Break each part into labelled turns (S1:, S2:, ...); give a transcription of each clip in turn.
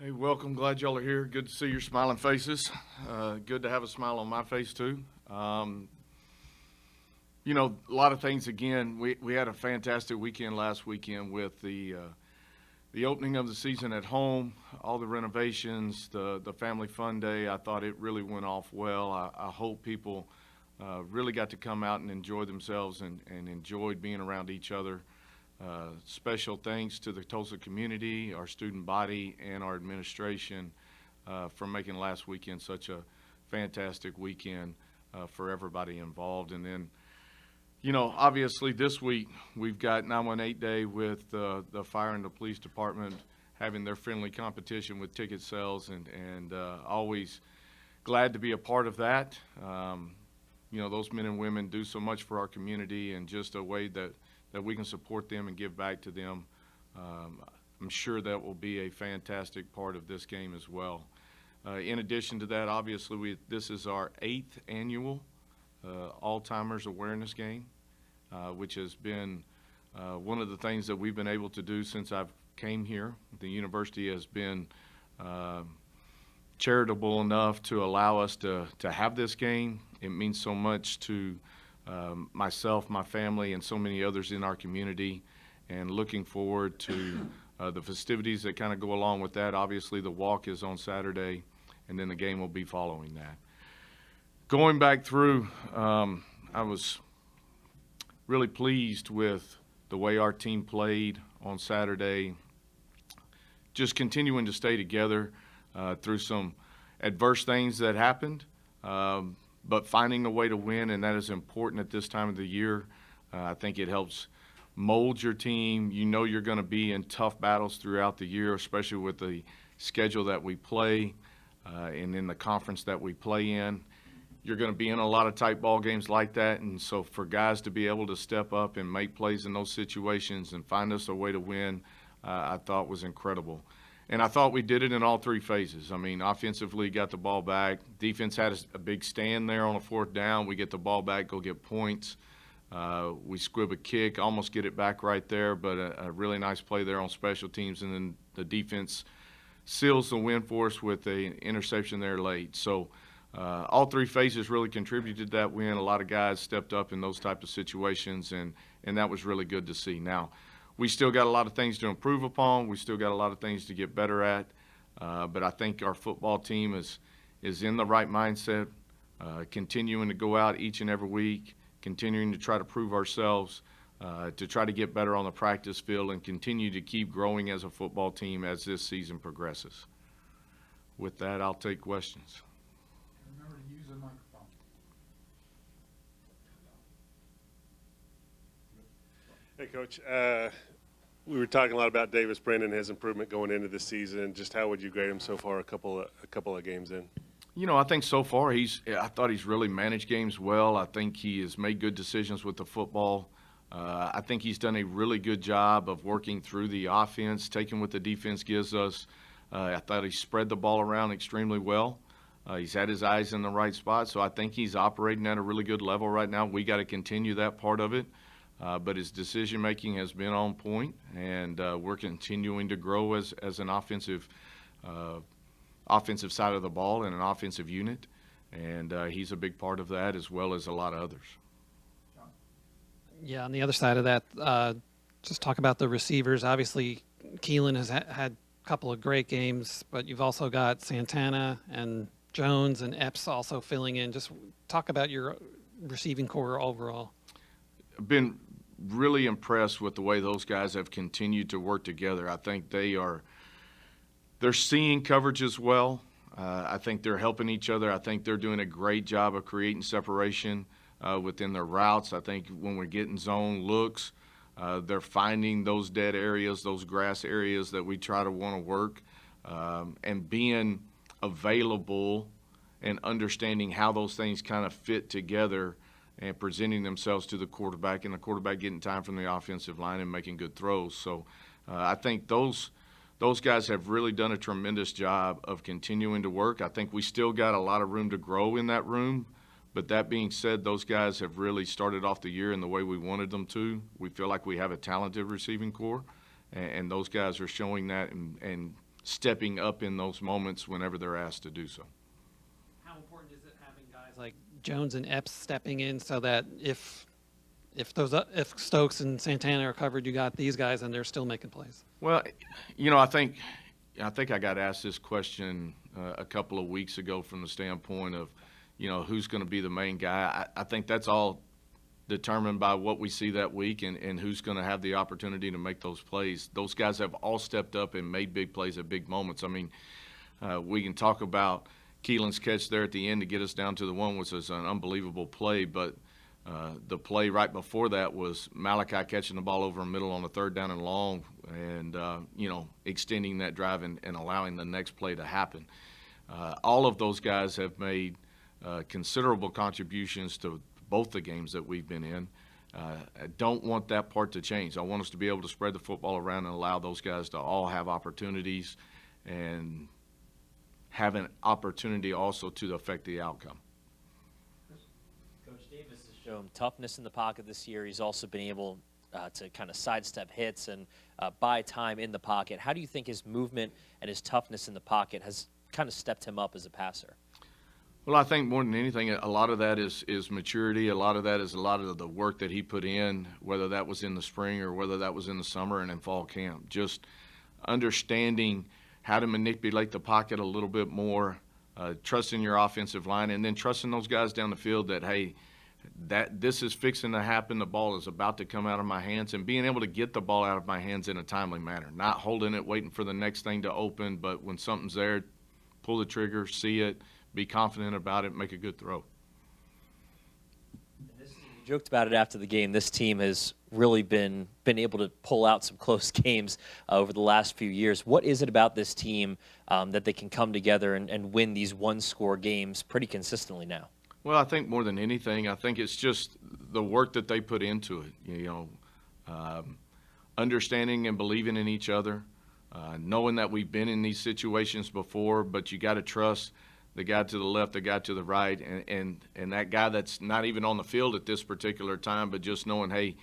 S1: Hey, welcome. Glad y'all are here. Good to see your smiling faces. Good to have a smile on my face, too. A lot of things, again, we had a fantastic weekend last weekend with the opening of the season at home, all the renovations, the family fun day. I thought it really went off well. I hope people really got to come out and enjoy themselves and enjoyed being around each other. Special thanks to the Tulsa community, our student body, and our administration for making last weekend such a fantastic weekend for everybody involved. And then, obviously this week we've got 918 Day with the fire and the police department having their friendly competition with ticket sales, and always glad to be a part of that. Those men and women do so much for our community, and just a way that we can support them and give back to them. I'm sure that will be a fantastic part of this game as well. In addition to that, obviously, this is our 8th annual Alzheimer's awareness game, which has been one of the things that we've been able to do since I've came here. The university has been charitable enough to allow us to have this game. It means so much to myself, my family, and so many others in our community, and looking forward to the festivities that kind of go along with that. Obviously, the walk is on Saturday, and then the game will be following that. Going back through, I was really pleased with the way our team played on Saturday, just continuing to stay together through some adverse things that happened. But finding a way to win, and that is important at this time of the year. I think it helps mold your team. You're going to be in tough battles throughout the year, especially with the schedule that we play and in the conference that we play in. You're going to be in a lot of tight ball games like that, and so for guys to be able to step up and make plays in those situations and find us a way to win, I thought was incredible. And I thought we did it in all three phases. I mean, offensively, got the ball back. Defense had a big stand there on a 4th down. We get the ball back, go get points. We squib a kick, almost get it back right there, but a really nice play there on special teams. And then the defense seals the win for us with an interception there late. So all three phases really contributed to that win. A lot of guys stepped up in those type of situations, and that was really good to see. Now, we still got a lot of things to improve upon. We still got a lot of things to get better at. But I think our football team is in the right mindset, continuing to go out each and every week, continuing to try to prove ourselves, to try to get better on the practice field, and continue to keep growing as a football team as this season progresses. With that, I'll take questions.
S2: Remember to use the microphone.
S3: Hey, Coach. We were talking a lot about Davis Brennan, his improvement going into the season. Just how would you grade him so far, a couple of games in?
S1: I think so far I thought he's really managed games well. I think he has made good decisions with the football. I think he's done a really good job of working through the offense, taking what the defense gives us. I thought he spread the ball around extremely well. He's had his eyes in the right spot, so I think he's operating at a really good level right now. We got to continue that part of it. But his decision-making has been on point, and we're continuing to grow as an offensive side of the ball and an offensive unit, and he's a big part of that as well as a lot of others.
S4: Yeah, on the other side of that, just talk about the receivers. Obviously, Keelan has had a couple of great games, but you've also got Santana and Jones and Epps also filling in. Just talk about your receiving core overall.
S1: Been really impressed with the way those guys have continued to work together. I think they're seeing coverage as well. I think they're helping each other. I think they're doing a great job of creating separation within their routes. I think when we're getting zone looks, they're finding those dead areas, those grass areas that we try to want to work, and being available and understanding how those things kind of fit together and presenting themselves to the quarterback, and the quarterback getting time from the offensive line and making good throws. So I think those guys have really done a tremendous job of continuing to work. I think we still got a lot of room to grow in that room. But that being said, those guys have really started off the year in the way we wanted them to. We feel like we have a talented receiving core, and those guys are showing that and stepping up in those moments whenever they're asked to do so.
S4: How important is it having guys like Jones and Epps stepping in so that if Stokes and Santana are covered, you got these guys and they're still making plays?
S1: Well, I think I got asked this question a couple of weeks ago from the standpoint of, who's going to be the main guy. I think that's all determined by what we see that week and who's going to have the opportunity to make those plays. Those guys have all stepped up and made big plays at big moments. I mean, we can talk about Keelan's catch there at the end to get us down to the one, which was an unbelievable play, but the play right before that was Malachi catching the ball over the middle on the 3rd down and long and, extending that drive and allowing the next play to happen. All of those guys have made considerable contributions to both the games that we've been in. I don't want that part to change. I want us to be able to spread the football around and allow those guys to all have opportunities and have an opportunity also to affect the outcome.
S5: Coach Davis has shown toughness in the pocket this year. He's also been able to kind of sidestep hits and buy time in the pocket. How do you think his movement and his toughness in the pocket has kind of stepped him up as a passer?
S1: Well, I think more than anything, a lot of that is maturity. A lot of that is a lot of the work that he put in, whether that was in the spring or whether that was in the summer and in fall camp. Just understanding how to manipulate the pocket a little bit more, trusting your offensive line, and then trusting those guys down the field that, hey, that this is fixing to happen. The ball is about to come out of my hands, and being able to get the ball out of my hands in a timely manner, not holding it, waiting for the next thing to open, but when something's there, pull the trigger, see it, be confident about it, make a good throw.
S5: You joked about it after the game. This team has really been able to pull out some close games over the last few years. What is it about this team that they can come together and win these one-score games pretty consistently now?
S1: Well, I think more than anything, I think it's just the work that they put into it, understanding and believing in each other, knowing that we've been in these situations before, but you got to trust the guy to the left, the guy to the right, and that guy that's not even on the field at this particular time, but just knowing, hey,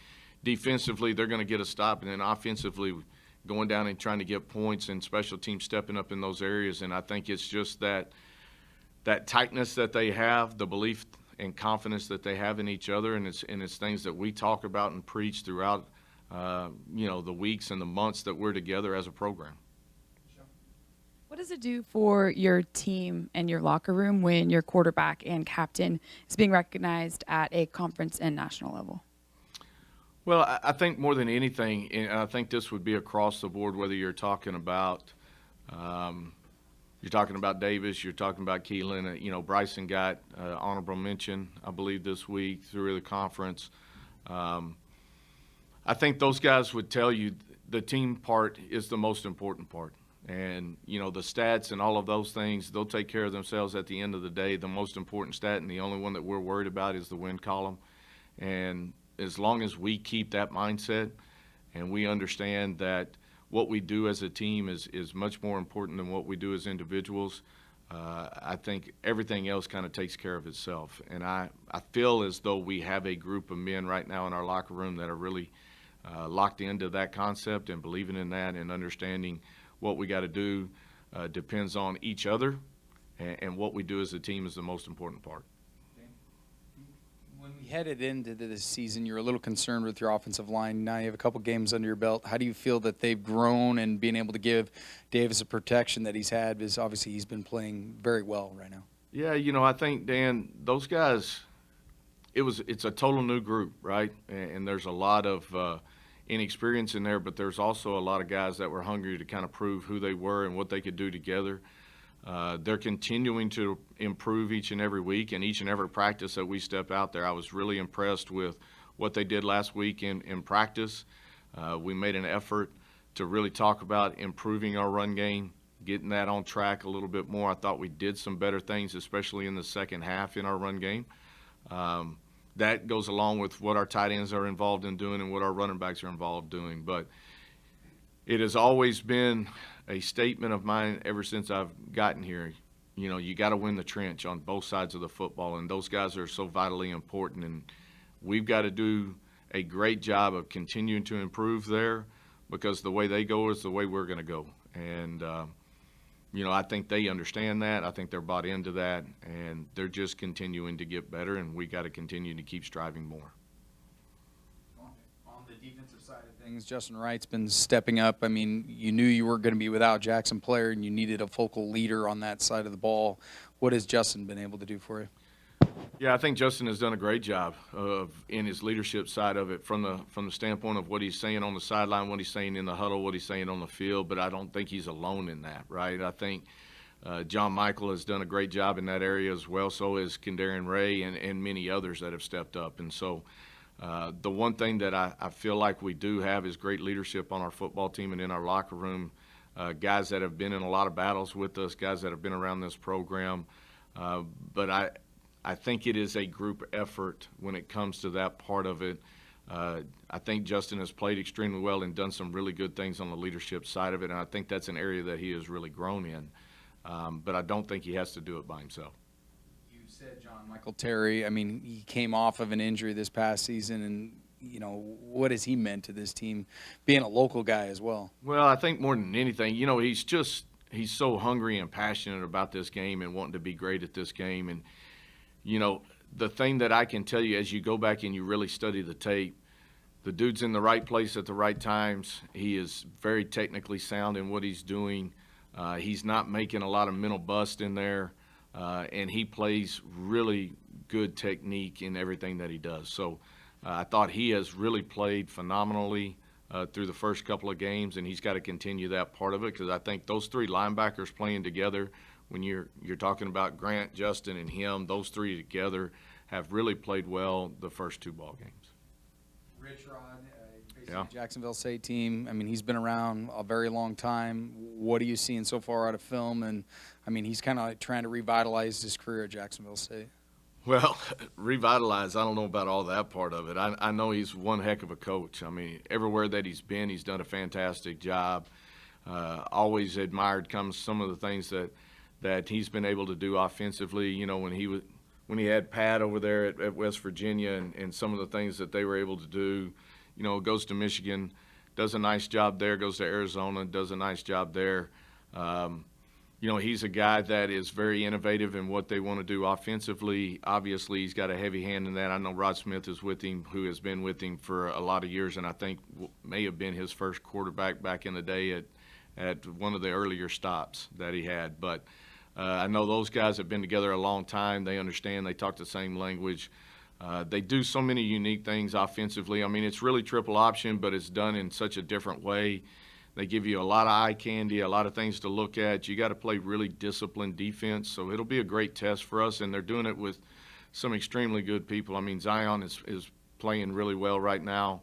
S1: defensively they're going to get a stop, and then offensively going down and trying to get points, and special teams stepping up in those areas. And I think it's just that tightness that they have, the belief and confidence that they have in each other, and it's things that we talk about and preach throughout the weeks and the months that we're together as a program.
S6: What does it do for your team and your locker room when your quarterback and captain is being recognized at a conference and national level?
S1: Well, I think more than anything, and I think this would be across the board, whether you're talking about Davis, you're talking about Keelan. Bryson got honorable mention, I believe, this week through the conference. I think those guys would tell you the team part is the most important part. And, the stats and all of those things, they'll take care of themselves at the end of the day. The most important stat and the only one that we're worried about is the win column. And as long as we keep that mindset and we understand that what we do as a team is much more important than what we do as individuals, I think everything else kind of takes care of itself. And I feel as though we have a group of men right now in our locker room that are really locked into that concept and believing in that and understanding what we got to do depends on each other, and what we do as a team is the most important part.
S7: When we headed into this season, you're a little concerned with your offensive line. Now you have a couple games under your belt. How do you feel that they've grown and being able to give Davis a protection that he's had? Because obviously he's been playing very well right now.
S1: Yeah, I think, Dan, those guys, it's a total new group, right? And there's a lot of inexperience in there, but there's also a lot of guys that were hungry to kind of prove who they were and what they could do together. They're continuing to improve each and every week, and each and every practice that we step out there. I was really impressed with what they did last week in practice. We made an effort to really talk about improving our run game, getting that on track a little bit more. I thought we did some better things, especially in the second half in our run game. That goes along with what our tight ends are involved in doing and what our running backs are involved doing. But it has always been a statement of mine ever since I've gotten here. You got to win the trench on both sides of the football, and those guys are so vitally important. And we've got to do a great job of continuing to improve there, because the way they go is the way we're going to go. And I think they understand that. I think they're bought into that, and they're just continuing to get better, and we got to continue to keep striving more.
S7: On the defensive side of things, Justin Wright's been stepping up. I mean, you knew you were going to be without Jackson Player, and you needed a focal leader on that side of the ball. What has Justin been able to do for you?
S1: Yeah, I think Justin has done a great job in his leadership side of it, from the standpoint of what he's saying on the sideline, what he's saying in the huddle, what he's saying on the field. But I don't think he's alone in that, right? I think John Michael has done a great job in that area as well. So has Kendarian Ray and many others that have stepped up. And so the one thing that I feel like we do have is great leadership on our football team and in our locker room. Guys that have been in a lot of battles with us, guys that have been around this program. But I think it is a group effort when it comes to that part of it. I think Justin has played extremely well and done some really good things on the leadership side of it, and I think that's an area that he has really grown in. But I don't think he has to do it by himself.
S7: You said John Michael Terry. I mean, he came off of an injury this past season, and what has he meant to this team, being a local guy as well?
S1: Well, I think more than anything, he's so hungry and passionate about this game and wanting to be great at this game. And the thing that I can tell you, as you go back and you really study the tape, the dude's in the right place at the right times. He is very technically sound in what he's doing. He's not making a lot of mental bust in there, and he plays really good technique in everything that he does. So I thought he has really played phenomenally through the first couple of games, and he's got to continue that part of it, because I think those three linebackers playing together, when you're talking about Grant, Justin, and him, those three together have really played well the first two ball games.
S7: Rich Rod,
S1: Yeah.
S7: Jacksonville State team. I mean, he's been around a very long time. What are you seeing so far out of film? And, I mean, he's kind of like trying to revitalize his career at Jacksonville State.
S1: Well, revitalize, I don't know about all that part of it. I know he's one heck of a coach. I mean, everywhere that he's been, he's done a fantastic job. Always admired some of the things that he's been able to do offensively. When he had Pat over there at West Virginia and some of the things that they were able to do. Goes to Michigan, does a nice job there, goes to Arizona, does a nice job there. He's a guy that is very innovative in what they want to do offensively. Obviously, he's got a heavy hand in that. I know Rod Smith is with him, who has been with him for a lot of years, and I think may have been his first quarterback back in the day at one of the earlier stops that he had. But I know those guys have been together a long time. They understand. They talk the same language. They do so many unique things offensively. I mean, it's really triple option, but it's done in such a different way. They give you a lot of eye candy, a lot of things to look at. You got to play really disciplined defense, so it'll be a great test for us, and they're doing it with some extremely good people. I mean, Zion is playing really well right now.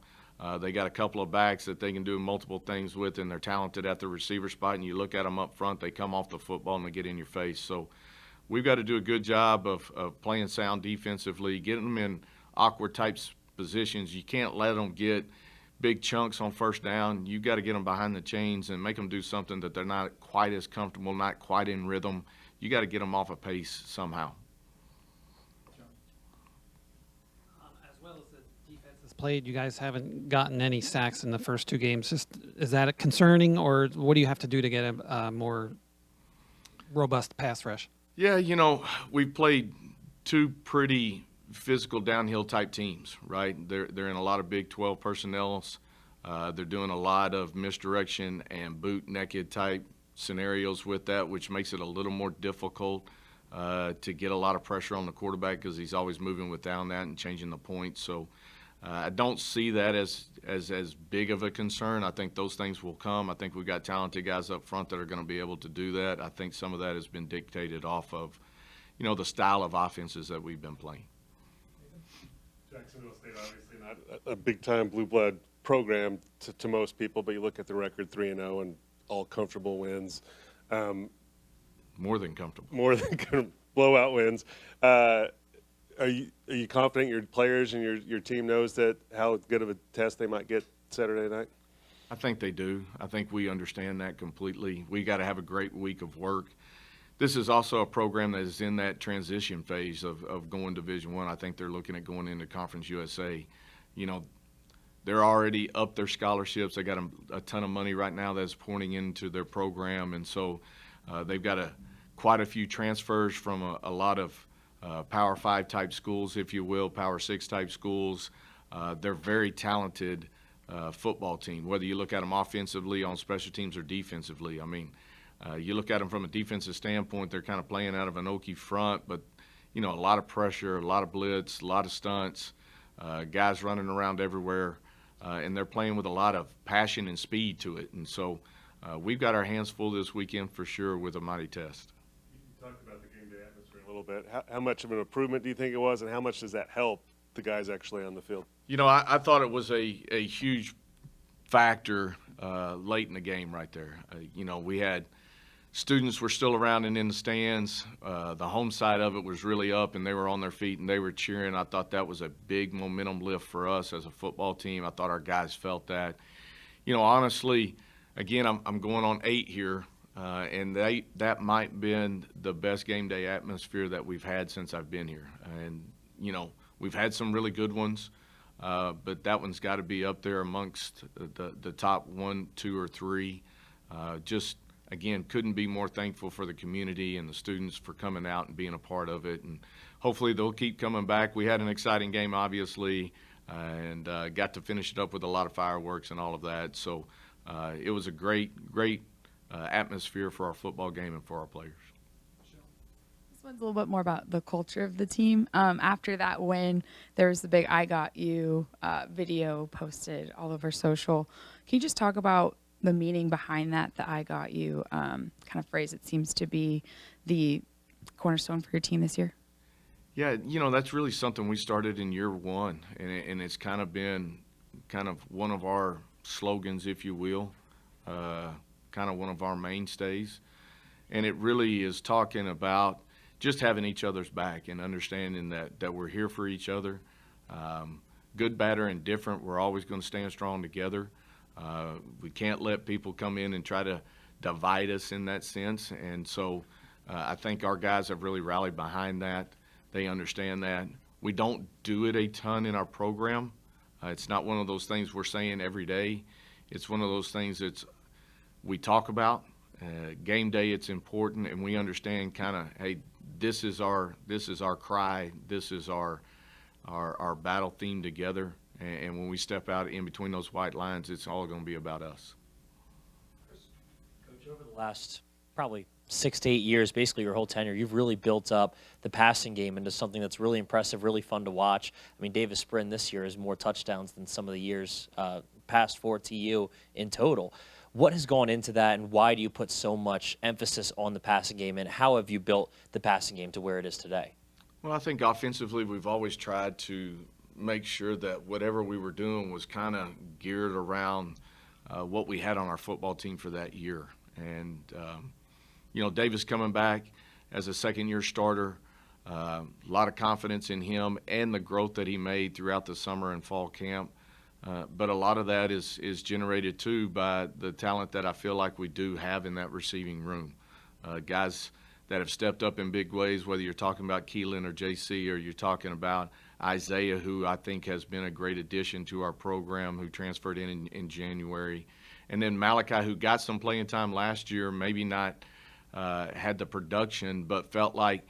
S1: They got a couple of backs that they can do multiple things with, and they're talented at the receiver spot, and you look at them up front, they come off the football and they get in your face. So we've got to do a good job of playing sound defensively, getting them in awkward types positions. You can't let them get big chunks on first down. You've got to get them behind the chains and make them do something that they're not quite as comfortable, not quite in rhythm. You got to get them off a pace somehow.
S4: As well as the defense has played, you guys haven't gotten any sacks in the first two games. Is that concerning, or what do you have to do to get a more robust pass rush?
S1: Yeah, we've played two pretty physical downhill type teams, right? They're in a lot of Big 12 personnels. They're doing a lot of misdirection and boot naked type scenarios with that, which makes it a little more difficult to get a lot of pressure on the quarterback, because he's always moving without that and changing the points. So I don't see that as big of a concern. I think those things will come. I think we've got talented guys up front that are going to be able to do that. I think some of that has been dictated off of, the style of offenses that we've been playing.
S3: Jacksonville State, obviously not a big-time blue blood program to most people, but you look at the record 3-0 and all comfortable wins.
S1: More than comfortable.
S3: More than blowout wins. Are you confident your players and your team knows that how good of a test they might get Saturday night?
S1: I think they do. I think we understand that completely. We got to have a great week of work. This is also a program that is in that transition phase of going Division I. I think they're looking at going into Conference USA. They're already up their scholarships. They got a ton of money right now that's pouring into their program, and so They've got quite a few transfers from a lot of Power 5 type schools, if you will, Power 6 type schools. They're very talented football team, whether you look at them offensively, on special teams, or defensively. I mean, you look at them from a defensive standpoint, they're kind of playing out of an Okie front, but, a lot of pressure, a lot of blitz, a lot of stunts, guys running around everywhere, and they're playing with a lot of passion and speed to it. And so we've got our hands full this weekend for sure with a mighty test.
S3: You talked about the game day atmosphere a little bit. How much of an improvement do you think it was, and how much does that help the guys actually on the field?
S1: I thought it was a huge factor late in the game right there. We had students were still around and in the stands. The home side of it was really up, and they were on their feet, and they were cheering. I thought that was a big momentum lift for us as a football team. I thought our guys felt that. Honestly, again, I'm going on 8 here, and that might have been the best game day atmosphere that we've had since I've been here. And, we've had some really good ones, but that one's got to be up there amongst the top 1, 2, or 3. Just, again, couldn't be more thankful for the community and the students for coming out and being a part of it. And hopefully they'll keep coming back. We had an exciting game, obviously, and got to finish it up with a lot of fireworks and all of that. So it was a great atmosphere for our football game and for our players.
S6: This one's a little bit more about the culture of the team. After that win, there was the big "I Got You" video posted all over social. Can you just talk about the meaning behind that, the "I Got You" kind of phrase? It seems to be the cornerstone for your team this year.
S1: Yeah, that's really something we started in year 1, and it's kind of been one of our slogans, if you will, kind of one of our mainstays. And it really is talking about just having each other's back and understanding that we're here for each other. Good, bad, or indifferent, we're always going to stand strong together. We can't let people come in and try to divide us in that sense. And so I think our guys have really rallied behind that. They understand that. We don't do it a ton in our program. It's not one of those things we're saying every day. It's one of those things we talk about. Game day, it's important, and we understand kind of, hey, this is our cry. This is our battle theme together. And when we step out in between those white lines, it's all going to be about us.
S5: Coach, over the last probably 6 to 8 years, basically your whole tenure, you've really built up the passing game into something that's really impressive, really fun to watch. I mean, Davis Brin this year has more touchdowns than some of the years past for TU in total. What has gone into that, and why do you put so much emphasis on the passing game, and how have you built the passing game to where it is today?
S1: Well, I think offensively we've always tried to make sure that whatever we were doing was kind of geared around what we had on our football team for that year. And, Davis coming back as a second-year starter, a lot of confidence in him and the growth that he made throughout the summer and fall camp. But a lot of that is generated, too, by the talent that I feel like we do have in that receiving room. Guys that have stepped up in big ways, whether you're talking about Keelan or JC, or you're talking about Isaiah, who I think has been a great addition to our program, who transferred in January. And then Malachi, who got some playing time last year, maybe not had the production, but felt like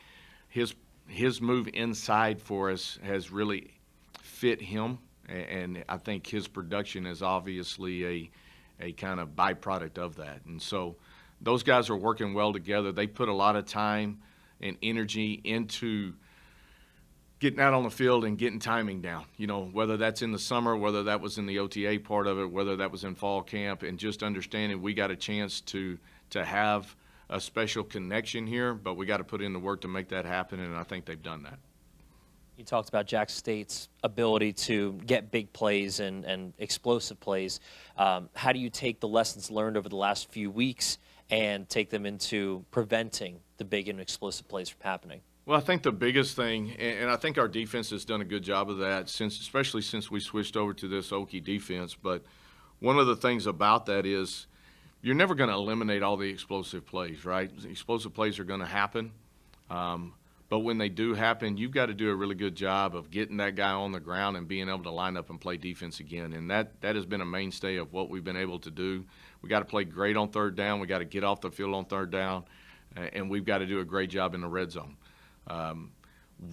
S1: his move inside for us has really fit him. And I think his production is obviously a kind of byproduct of that. And so those guys are working well together. They put a lot of time and energy into getting out on the field and getting timing down, whether that's in the summer, whether that was in the OTA part of it, whether that was in fall camp, and just understanding we got a chance to have a special connection here, but we got to put in the work to make that happen, and I think they've done that.
S5: You talked about Jackson State's ability to get big plays and explosive plays. How do you take the lessons learned over the last few weeks and take them into preventing the big and explosive plays from happening?
S1: Well, I think the biggest thing, and I think our defense has done a good job of that, especially since we switched over to this Okie defense, but one of the things about that is you're never going to eliminate all the explosive plays, right? Explosive plays are going to happen. But when they do happen, you've got to do a really good job of getting that guy on the ground and being able to line up and play defense again. And that has been a mainstay of what we've been able to do. We got to play great on third down. We got to get off the field on third down. and we've got to do a great job in the red zone.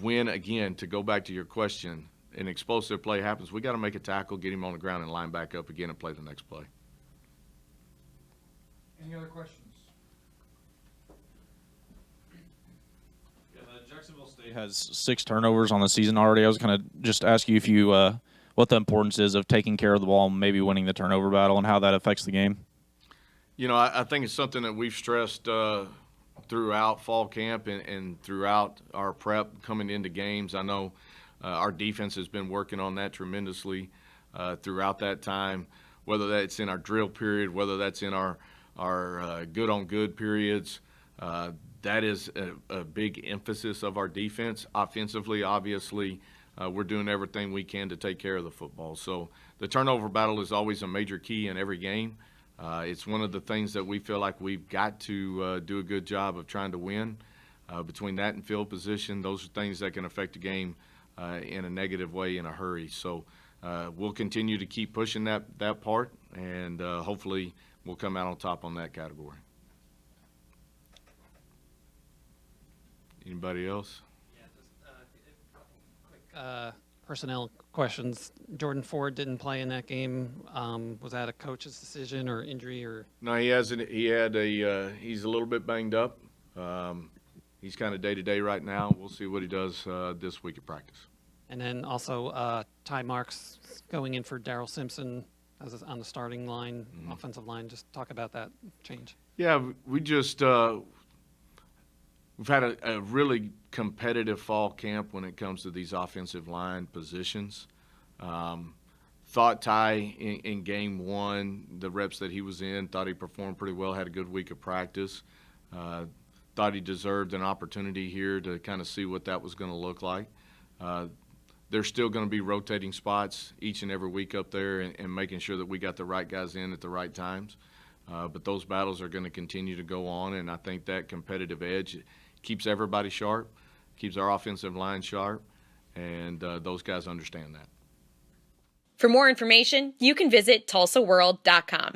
S1: When, again, to go back to your question, an explosive play happens, we got to make a tackle, get him on the ground, and line back up again and play the next play.
S2: Any other questions?
S8: Yeah, Jacksonville State has 6 turnovers on the season already. I was going to just ask you if you what the importance is of taking care of the ball and maybe winning the turnover battle and how that affects the game.
S1: You know, I think it's something that we've stressed throughout fall camp and throughout our prep coming into games. I know our defense has been working on that tremendously throughout that time, whether that's in our drill period, whether that's in our good-on-good periods. That is a big emphasis of our defense. Offensively, obviously, we're doing everything we can to take care of the football. So the turnover battle is always a major key in every game. It's one of the things that we feel like we've got to do a good job of trying to win. Between that and field position, those are things that can affect the game in a negative way in a hurry. So we'll continue to keep pushing that part, and hopefully we'll come out on top on that category. Anybody else?
S4: Yeah, just quick personnel questions. Jordan Ford didn't play in that game. Was that a coach's decision or injury or?
S1: No, he hasn't. He's a little bit banged up. He's kind of day-to-day right now. We'll see what he does this week at practice.
S4: And then also Ty Marks going in for Darrell Simpson on the starting line, offensive line. Just talk about that change.
S1: Yeah, we just we've had a really competitive fall camp when it comes to these offensive line positions. Thought Ty in game 1, the reps that he was in, thought he performed pretty well, had a good week of practice. Thought he deserved an opportunity here to kind of see what that was going to look like. There's still going to be rotating spots each and every week up there and making sure that we got the right guys in at the right times. But those battles are going to continue to go on, and I think that competitive edge keeps everybody sharp, keeps our offensive line sharp, and those guys understand that.
S9: For more information, you can visit TulsaWorld.com.